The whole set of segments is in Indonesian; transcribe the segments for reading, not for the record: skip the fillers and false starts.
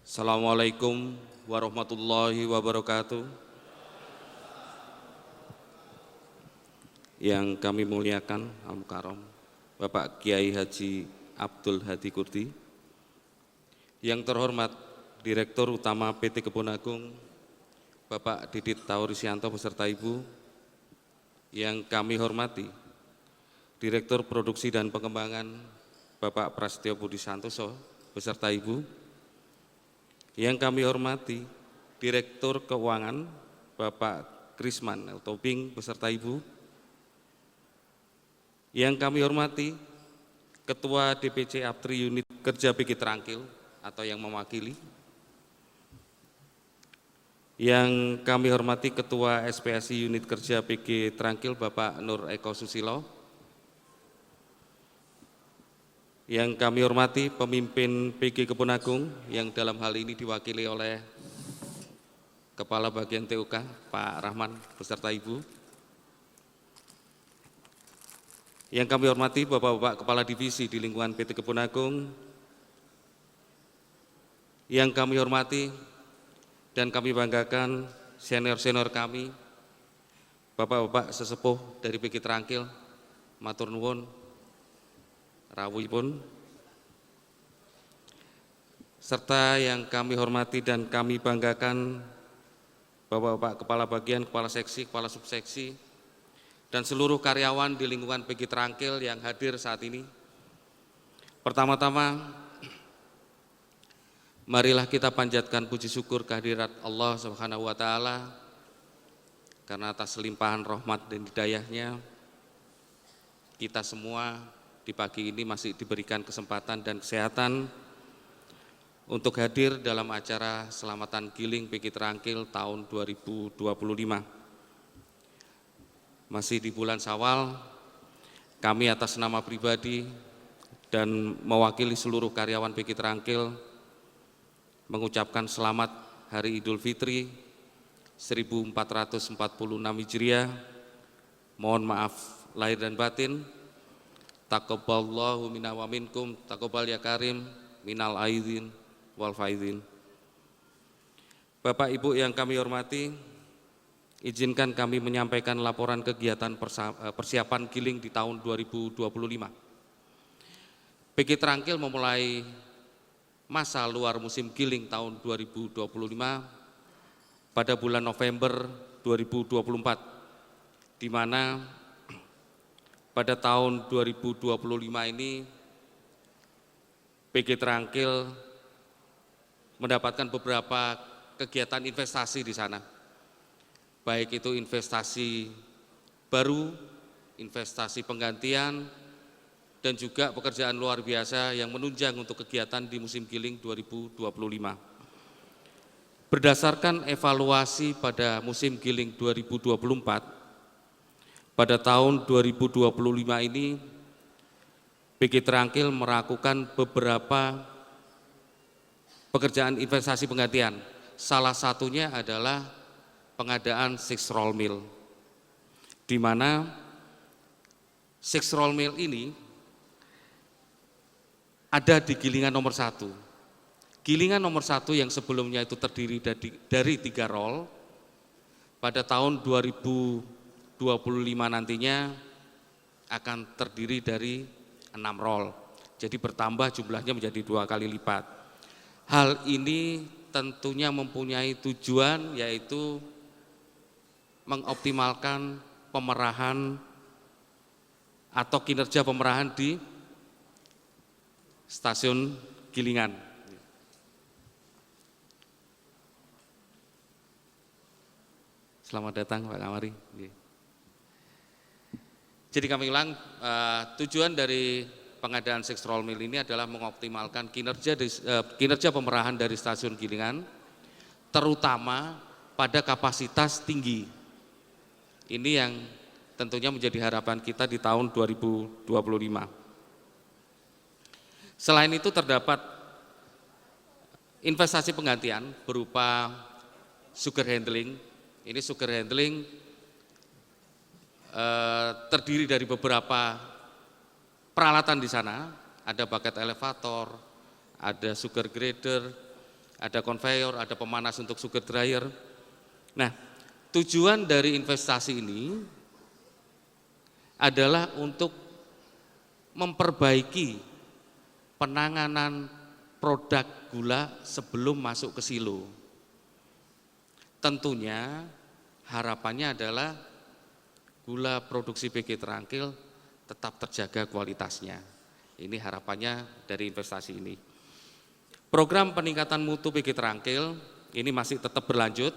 Assalamualaikum warahmatullahi wabarakatuh. Yang kami muliakan Al-Mukarram Bapak Kiai Haji Abdul Hadi Kurdi, yang terhormat Direktur Utama PT Kebun Agung Bapak Didit Taurisianto beserta Ibu, yang kami hormati Direktur Produksi dan Pengembangan Bapak Prasetyo Budi Santoso beserta Ibu, yang kami hormati Direktur Keuangan Bapak Krisman L. Tobing beserta Ibu, yang kami hormati Ketua DPC Aptri Unit Kerja PG Trangkil atau yang mewakili, yang kami hormati Ketua SPSI Unit Kerja PG Trangkil Bapak Nur Eko Susilo, yang kami hormati pemimpin PG Kebun Agung yang dalam hal ini diwakili oleh Kepala Bagian TUK Pak Rahman beserta Ibu, yang kami hormati Bapak-Bapak Kepala Divisi di lingkungan PT Kebun Agung, yang kami hormati dan kami banggakan senior-senior kami, Bapak-Bapak sesepuh dari PG Trangkil, matur nuwun rawuhipun, serta yang kami hormati dan kami banggakan Bapak-Bapak Kepala Bagian, Kepala Seksi, Kepala Subseksi, dan seluruh karyawan di lingkungan PG Trangkil yang hadir saat ini. Pertama-tama, marilah kita panjatkan puji syukur kehadirat Allah Subhanahu wa Ta'ala, karena atas limpahan rahmat dan hidayahnya kita semua di pagi ini masih diberikan kesempatan dan kesehatan untuk hadir dalam acara Selamatan Giling PG Trangkil tahun 2025. Masih di bulan Syawal, kami atas nama pribadi dan mewakili seluruh karyawan PG Trangkil mengucapkan selamat Hari Idul Fitri 1446 Hijriah. Mohon maaf lahir dan batin. Taqabbalallahu minna wa minkum, taqabbal ya karim minal aidin wal faidin. Bapak Ibu yang kami hormati, izinkan kami menyampaikan laporan kegiatan persiapan giling di tahun 2025. PG Trangkil memulai masa luar musim giling tahun 2025 pada bulan November 2024, di mana pada tahun 2025 ini PG Trangkil mendapatkan beberapa kegiatan investasi di sana, baik itu investasi baru, investasi penggantian, dan juga pekerjaan luar biasa yang menunjang untuk kegiatan di musim giling 2025. Berdasarkan evaluasi pada musim giling 2024, pada tahun 2025 ini PG Trangkil melakukan beberapa pekerjaan investasi penggantian. Salah satunya adalah pengadaan 6 roll mill, di mana 6 roll mill ini ada di gilingan nomor 1. Gilingan nomor 1 yang sebelumnya itu terdiri dari 3 roll, pada tahun 2025 nantinya akan terdiri dari 6 roll. Jadi bertambah jumlahnya menjadi 2 kali lipat. Hal ini tentunya mempunyai tujuan, yaitu mengoptimalkan pemerahan atau kinerja pemerahan di stasiun Gilingan. Selamat datang Pak Kamari. Jadi kami ulang, tujuan dari pengadaan 6 roll mill ini adalah mengoptimalkan kinerja pemerahan dari stasiun Gilingan, terutama pada kapasitas tinggi. Ini yang tentunya menjadi harapan kita di tahun 2025. Selain itu terdapat investasi penggantian berupa sugar handling. Ini sugar handling terdiri dari beberapa peralatan di sana, ada bucket elevator, ada sugar grader, ada konveyor, ada pemanas untuk sugar dryer. Nah, tujuan dari investasi ini adalah untuk memperbaiki penanganan produk gula sebelum masuk ke silo. Tentunya harapannya adalah gula produksi PG Terangkil tetap terjaga kualitasnya. Ini harapannya dari investasi ini. Program peningkatan mutu PG Terangkil ini masih tetap berlanjut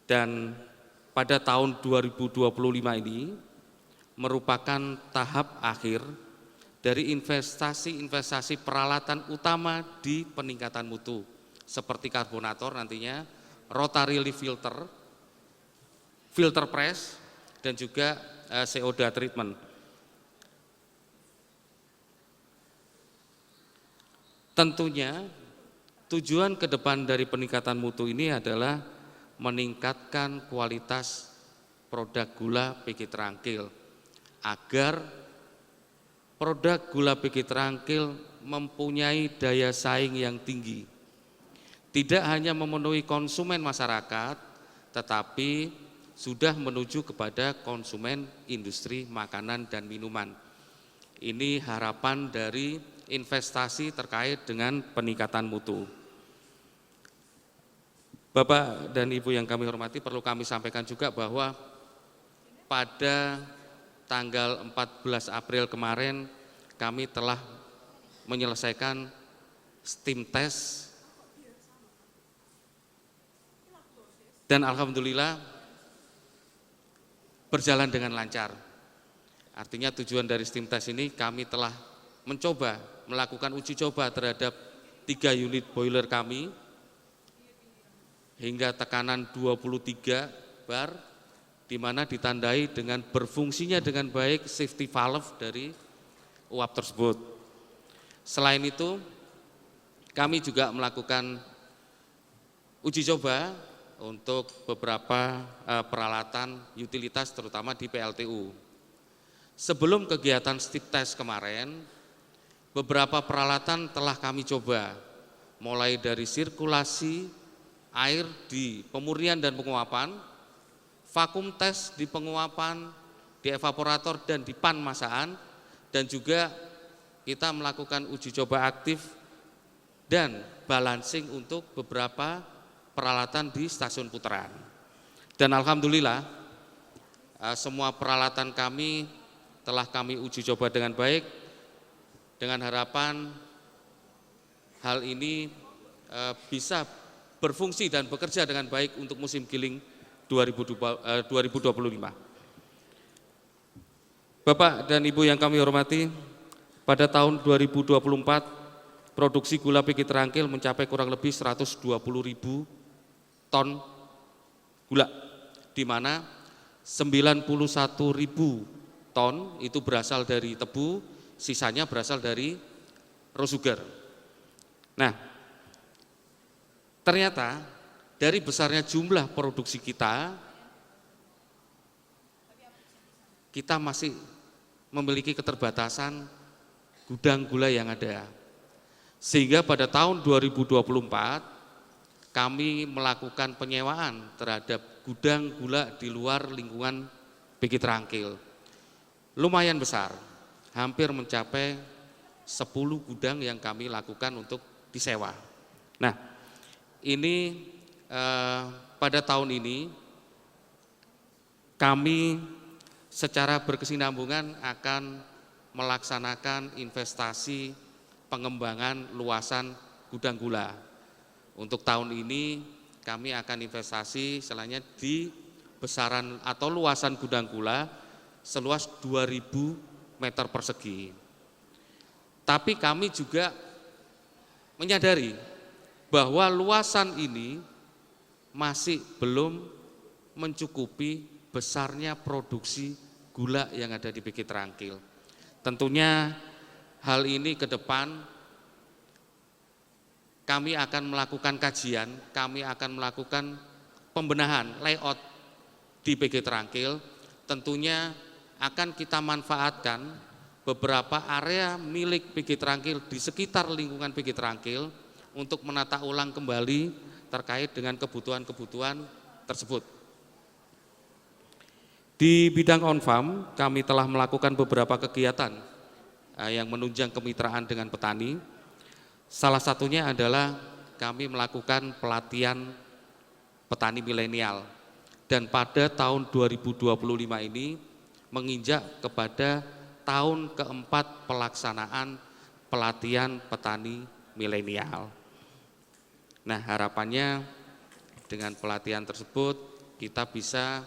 dan pada tahun 2025 ini merupakan tahap akhir dari investasi peralatan utama di peningkatan mutu seperti karbonator nantinya, rotary leaf filter, filter press, dan juga CO2 treatment. Tentunya tujuan ke depan dari peningkatan mutu ini adalah meningkatkan kualitas produk gula PG Terangkil agar produk gula PG Terangkil mempunyai daya saing yang tinggi. Tidak hanya memenuhi konsumen masyarakat, tetapi sudah menuju kepada konsumen industri makanan dan minuman. Ini harapan dari investasi terkait dengan peningkatan mutu. Bapak dan Ibu yang kami hormati, perlu kami sampaikan juga bahwa pada tanggal 14 April kemarin kami telah menyelesaikan steam test dan alhamdulillah berjalan dengan lancar. Artinya tujuan dari steam test ini kami telah mencoba melakukan uji coba terhadap 3 unit boiler kami hingga tekanan 23 bar, di mana ditandai dengan berfungsinya dengan baik safety valve dari uap tersebut. Selain itu, kami juga melakukan uji coba untuk beberapa peralatan utilitas terutama di PLTU. Sebelum kegiatan steam test kemarin, beberapa peralatan telah kami coba, mulai dari sirkulasi air di pemurnian dan penguapan, vakum test di penguapan, di evaporator dan di pan masaan, dan juga kita melakukan uji coba aktif dan balancing untuk beberapa peralatan di stasiun putaran. Dan alhamdulillah semua peralatan kami telah kami uji coba dengan baik, dengan harapan hal ini bisa berfungsi dan bekerja dengan baik untuk musim giling 2025. Bapak dan Ibu yang kami hormati, pada tahun 2024 produksi gula PG Terangkil mencapai kurang lebih 120.000 ton gula, di mana 91.000 ton itu berasal dari tebu, sisanya berasal dari raw sugar. Nah, ternyata dari besarnya jumlah produksi kita masih memiliki keterbatasan gudang gula yang ada. Sehingga pada tahun 2024 kami melakukan penyewaan terhadap gudang gula di luar lingkungan PG Terangkil. Lumayan besar, hampir mencapai 10 gudang yang kami lakukan untuk disewa. Nah, ini pada tahun ini kami secara berkesinambungan akan melaksanakan investasi pengembangan luasan gudang gula. Untuk tahun ini kami akan investasi selainnya di besaran atau luasan gudang gula seluas 2.000 meter persegi. Tapi kami juga menyadari bahwa luasan ini masih belum mencukupi besarnya produksi gula yang ada di PG Terangkil. Tentunya hal ini ke depan kami akan melakukan kajian, kami akan melakukan pembenahan layout di PG Terangkil. Tentunya akan kita manfaatkan beberapa area milik PG Terangkil di sekitar lingkungan PG Terangkil untuk menata ulang kembali terkait dengan kebutuhan-kebutuhan tersebut. Di bidang on-farm, kami telah melakukan beberapa kegiatan yang menunjang kemitraan dengan petani. Salah satunya adalah kami melakukan pelatihan petani milenial. Dan pada tahun 2025 ini menginjak kepada tahun keempat pelaksanaan pelatihan petani milenial. Nah, harapannya dengan pelatihan tersebut kita bisa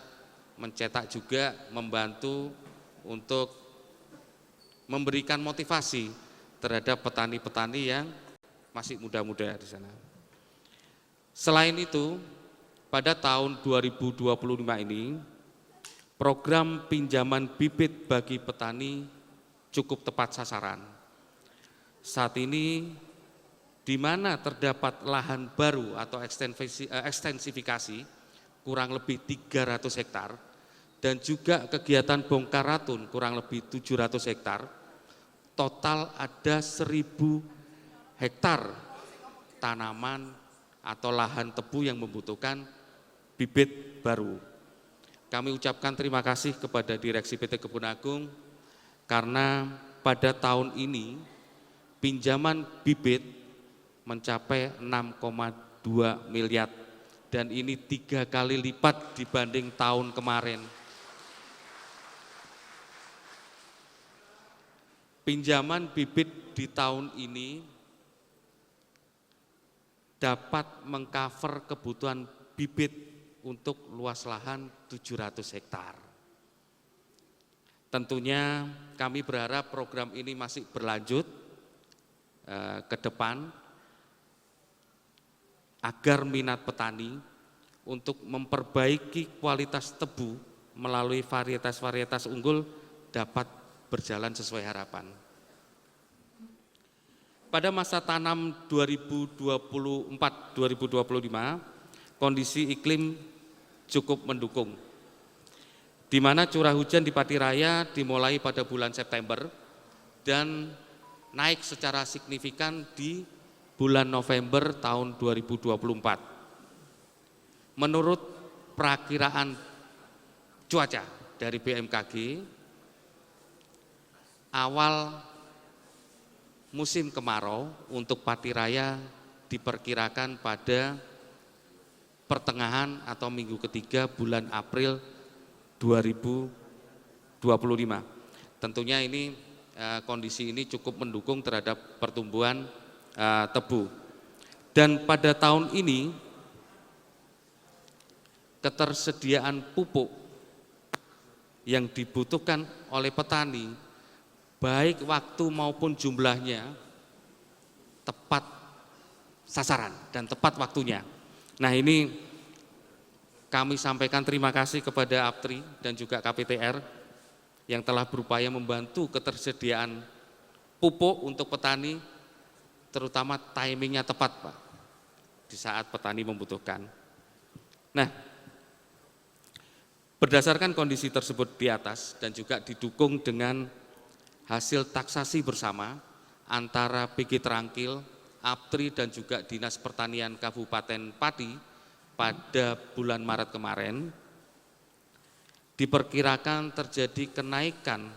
mencetak juga, membantu untuk memberikan motivasi terhadap petani-petani yang masih muda-muda di sana. Selain itu, pada tahun 2025 ini, program pinjaman bibit bagi petani cukup tepat sasaran. Saat ini, di mana terdapat lahan baru atau ekstensifikasi kurang lebih 300 hektar, dan juga kegiatan bongkar ratun kurang lebih 700 hektar, total ada 1000 hektar tanaman atau lahan tebu yang membutuhkan bibit baru. Kami ucapkan terima kasih kepada Direksi PT Kebun Agung karena pada tahun ini pinjaman bibit mencapai 6,2 miliar dan ini 3 kali lipat dibanding tahun kemarin. Pinjaman bibit di tahun ini dapat mengcover kebutuhan bibit untuk luas lahan 700 hektar. Tentunya kami berharap program ini masih berlanjut ke depan agar minat petani untuk memperbaiki kualitas tebu melalui varietas-varietas unggul dapat berjalan sesuai harapan. Pada masa tanam 2024-2025, kondisi iklim cukup mendukung, di mana curah hujan di Pati Raya dimulai pada bulan September dan naik secara signifikan di bulan November tahun 2024. Menurut perakiraan cuaca dari BMKG, awal musim kemarau untuk Pati Raya diperkirakan pada pertengahan atau minggu ketiga bulan April 2025. Tentunya ini kondisi ini cukup mendukung terhadap pertumbuhan tebu. Dan pada tahun ini ketersediaan pupuk yang dibutuhkan oleh petani baik waktu maupun jumlahnya tepat sasaran dan tepat waktunya. Nah, ini kami sampaikan terima kasih kepada APTRI dan juga KPTR yang telah berupaya membantu ketersediaan pupuk untuk petani, terutama timingnya tepat, Pak, di saat petani membutuhkan. Nah, berdasarkan kondisi tersebut di atas dan juga didukung dengan hasil taksasi bersama antara PG Trangkil, APTRI dan juga Dinas Pertanian Kabupaten Pati pada bulan Maret kemarin, diperkirakan terjadi kenaikan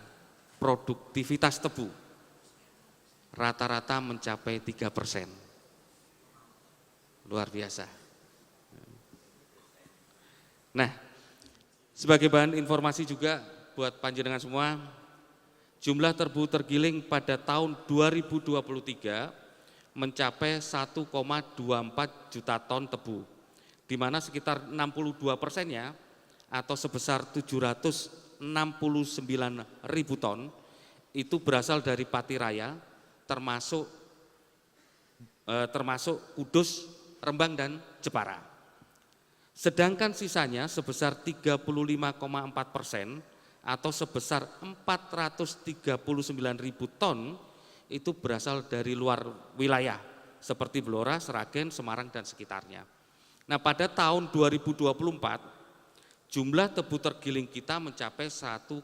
produktivitas tebu rata-rata mencapai 3%. Luar biasa. Nah, sebagai bahan informasi juga buat panjenengan semua, jumlah tebu tergiling pada tahun 2023 mencapai 1,24 juta ton tebu, di mana sekitar 62%-nya atau sebesar 769.000 ton itu berasal dari Pati Raya, termasuk Kudus, Rembang dan Jepara. Sedangkan sisanya sebesar 35,4% atau sebesar 439.000 ton itu berasal dari luar wilayah seperti Blora, Sragen, Semarang dan sekitarnya. Nah, pada tahun 2024 jumlah tebu tergiling kita mencapai 1,16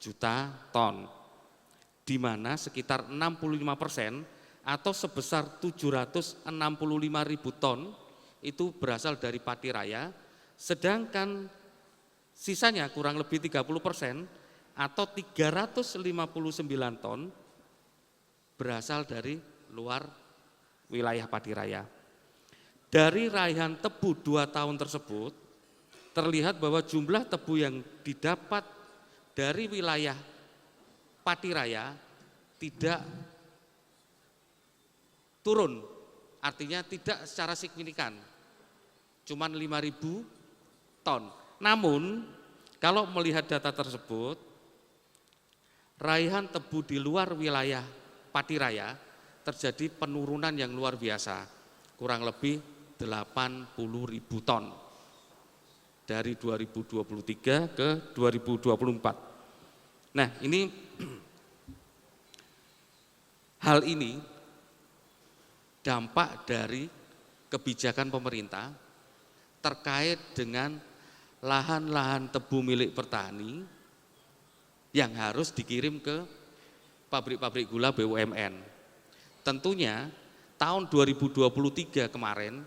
juta ton, di mana sekitar 65% atau sebesar 765.000 ton itu berasal dari padi raya, sedangkan sisanya kurang lebih 30% atau 359 ton berasal dari luar wilayah padi raya. Dari raihan tebu 2 tahun tersebut, terlihat bahwa jumlah tebu yang didapat dari wilayah padi raya tidak turun, artinya tidak secara signifikan, cuman 5.000 ton. Namun kalau melihat data tersebut, raihan tebu di luar wilayah padi raya terjadi penurunan yang luar biasa, kurang lebih 80.000 ton dari 2023 ke 2024. Nah, hal ini dampak dari kebijakan pemerintah terkait dengan lahan-lahan tebu milik petani yang harus dikirim ke pabrik-pabrik gula BUMN. Tentunya tahun 2023 kemarin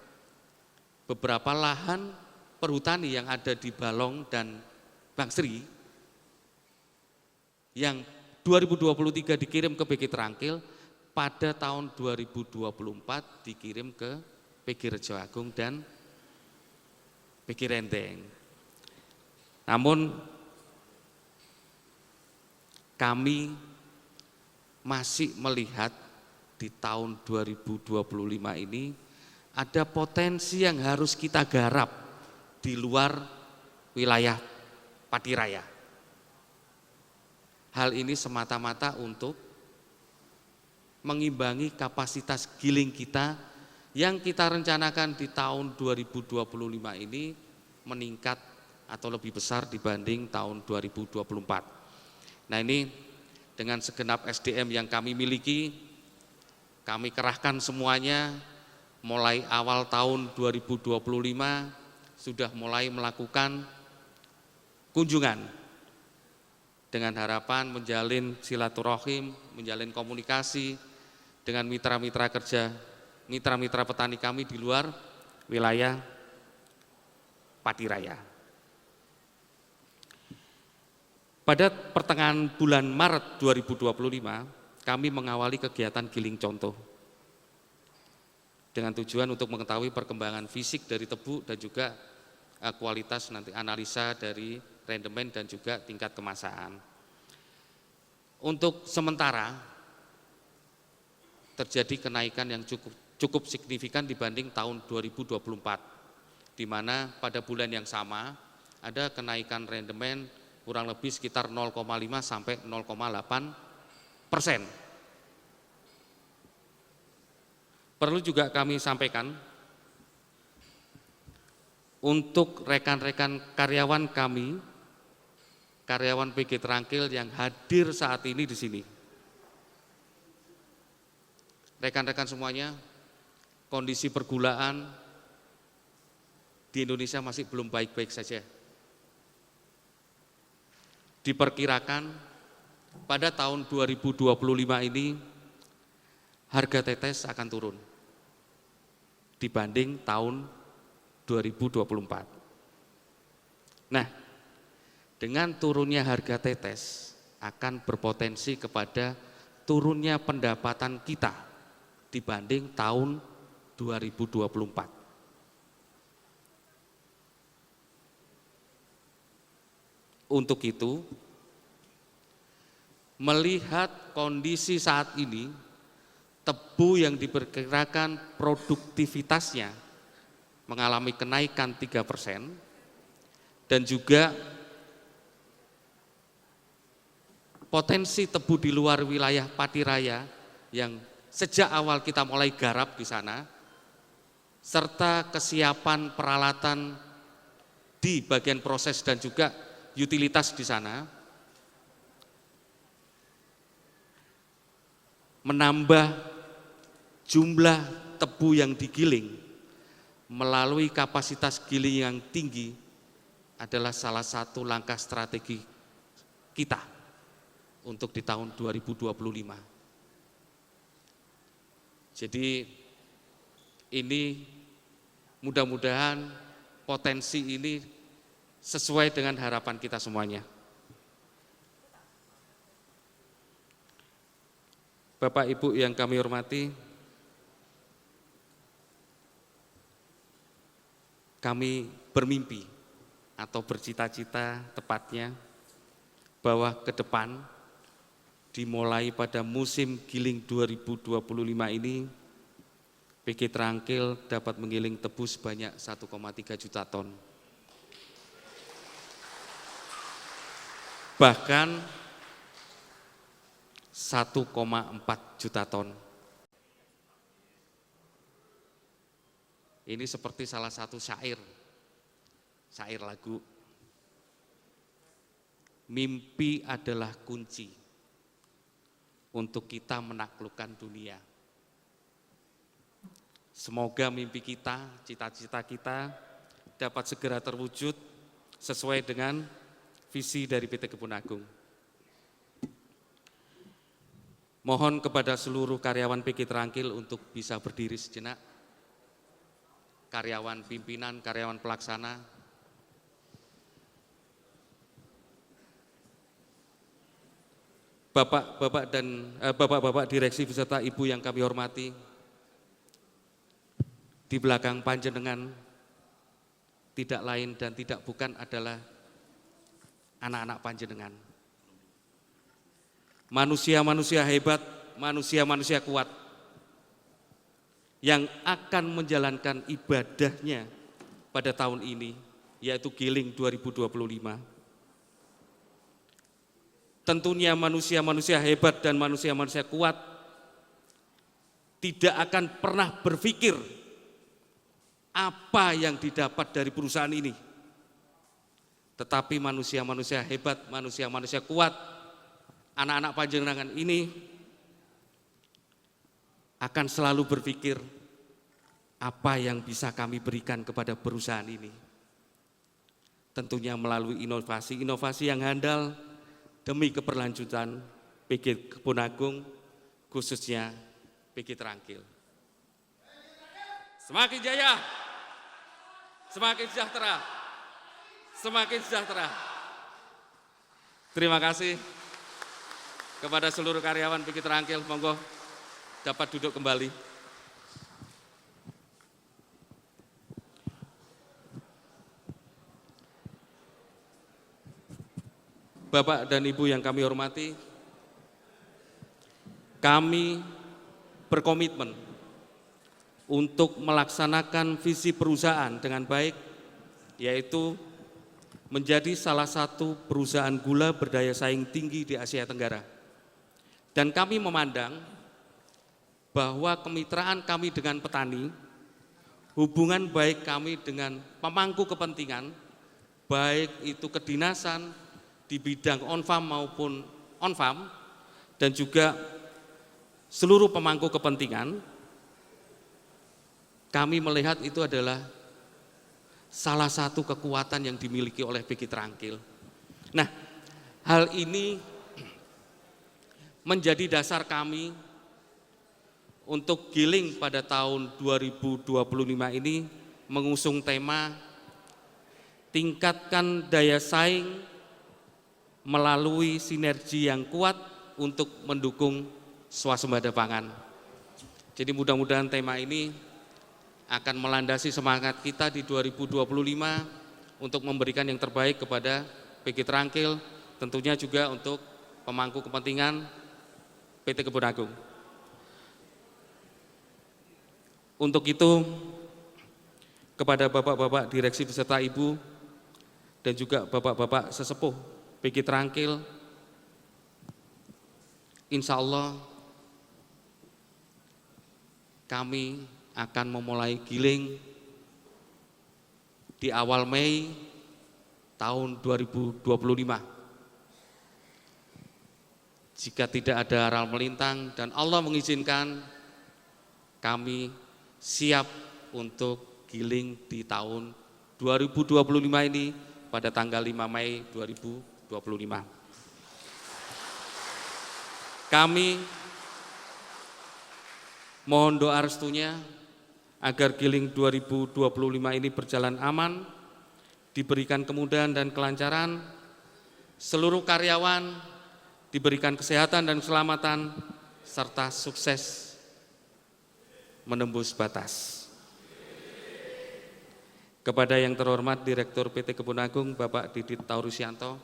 beberapa lahan perhutani yang ada di Balong dan Bangsri yang 2023 dikirim ke PG Trangkil, pada tahun 2024 dikirim ke PG Rejo Agung dan PG Renteng. Namun kami masih melihat di tahun 2025 ini ada potensi yang harus kita garap di luar wilayah padi raya. Hal ini semata-mata untuk mengimbangi kapasitas giling kita yang kita rencanakan di tahun 2025 ini meningkat atau lebih besar dibanding tahun 2024. Nah, ini dengan segenap SDM yang kami miliki, kami kerahkan semuanya mulai awal tahun 2025 sudah mulai melakukan kunjungan dengan harapan menjalin silaturahim, menjalin komunikasi dengan mitra-mitra kerja, mitra-mitra petani kami di luar wilayah padi raya. Pada pertengahan bulan Maret 2025, kami mengawali kegiatan giling contoh dengan tujuan untuk mengetahui perkembangan fisik dari tebu dan juga kualitas nanti analisa dari rendemen dan juga tingkat kemasan. Untuk sementara terjadi kenaikan yang cukup signifikan dibanding tahun 2024, di mana pada bulan yang sama ada kenaikan rendemen kurang lebih sekitar 0,5 sampai 0,8%. Perlu juga kami sampaikan untuk rekan-rekan karyawan kami, karyawan PG Trangkil yang hadir saat ini di sini. Rekan-rekan semuanya, kondisi pergulaan di Indonesia masih belum baik-baik saja. Diperkirakan pada tahun 2025 ini harga tetes akan turun dibanding tahun 2024. Nah, dengan turunnya harga tetes akan berpotensi kepada turunnya pendapatan kita dibanding tahun 2024. Untuk itu, melihat kondisi saat ini, tebu yang diperkirakan produktivitasnya mengalami kenaikan 3% dan juga potensi tebu di luar wilayah padi raya yang sejak awal kita mulai garap di sana, serta kesiapan peralatan di bagian proses dan juga utilitas di sana, menambah jumlah tebu yang digiling melalui kapasitas giling yang tinggi adalah salah satu langkah strategi kita untuk di tahun 2025. Jadi ini mudah-mudahan potensi ini sesuai dengan harapan kita semuanya. Bapak Ibu yang kami hormati, kami bermimpi atau bercita-cita tepatnya bahwa ke depan dimulai pada musim giling 2025 ini PG Trangkil dapat menggiling tebu sebanyak 1,3 juta ton. Bahkan 1,4 juta ton. Ini seperti salah satu syair lagu. Mimpi adalah kunci untuk kita menaklukkan dunia. Semoga mimpi kita, cita-cita kita dapat segera terwujud sesuai dengan visi dari PT Kebun Agung. Mohon kepada seluruh karyawan PG Trangkil untuk bisa berdiri sejenak. Karyawan pimpinan, karyawan pelaksana. Bapak-bapak direksi beserta Ibu yang kami hormati. Di belakang panjenengan tidak lain dan tidak bukan adalah anak-anak panjenengan. Manusia-manusia hebat, manusia-manusia kuat yang akan menjalankan ibadahnya pada tahun ini, yaitu Giling 2025. Tentunya manusia-manusia hebat dan manusia-manusia kuat tidak akan pernah berpikir apa yang didapat dari perusahaan ini. Tetapi manusia-manusia hebat, manusia-manusia kuat, anak-anak panjenengan ini akan selalu berpikir apa yang bisa kami berikan kepada perusahaan ini. Tentunya melalui inovasi yang handal demi keberlanjutan PG Kebun Agung, khususnya PG Trangkil. Semakin jaya, semakin sejahtera, semakin sejahtera. Terima kasih kepada seluruh karyawan PG Trangkil, monggo dapat duduk kembali. Bapak dan Ibu yang kami hormati, kami berkomitmen untuk melaksanakan visi perusahaan dengan baik, yaitu menjadi salah satu perusahaan gula berdaya saing tinggi di Asia Tenggara. Dan kami memandang bahwa kemitraan kami dengan petani, hubungan baik kami dengan pemangku kepentingan, baik itu kedinasan di bidang on-farm maupun on-farm, dan juga seluruh pemangku kepentingan, kami melihat itu adalah salah satu kekuatan yang dimiliki oleh PG Trangkil. Nah, hal ini menjadi dasar kami untuk Giling pada tahun 2025 ini mengusung tema tingkatkan daya saing melalui sinergi yang kuat untuk mendukung swasembada pangan. Jadi mudah-mudahan tema ini akan melandasi semangat kita di 2025 untuk memberikan yang terbaik kepada PG Trangkil, tentunya juga untuk pemangku kepentingan PT Kebun Agung. Untuk itu, kepada bapak-bapak direksi beserta Ibu dan juga bapak-bapak sesepuh PG Trangkil, insya Allah kami akan memulai giling di awal Mei tahun 2025. Jika tidak ada aral melintang dan Allah mengizinkan, kami siap untuk giling di tahun 2025 ini pada tanggal 5 Mei 2025. Mohon doa restunya agar Giling 2025 ini berjalan aman, diberikan kemudahan dan kelancaran, seluruh karyawan diberikan kesehatan dan keselamatan, serta sukses menembus batas. Kepada yang terhormat Direktur PT Kebun Agung Bapak Didit Taurusyanto,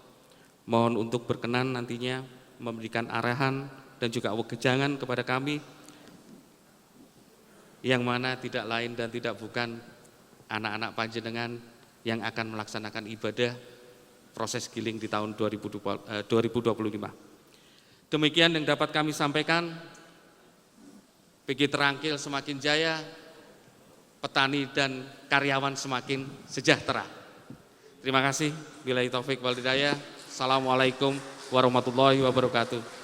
mohon untuk berkenan nantinya memberikan arahan dan juga wejangan kepada kami, yang mana tidak lain dan tidak bukan anak-anak panjenengan yang akan melaksanakan ibadah proses giling di tahun 2025. Demikian yang dapat kami sampaikan. PG Terangkil semakin jaya, petani dan karyawan semakin sejahtera. Terima kasih. Billahi taufik wal hidayah. Assalamualaikum warahmatullahi wabarakatuh.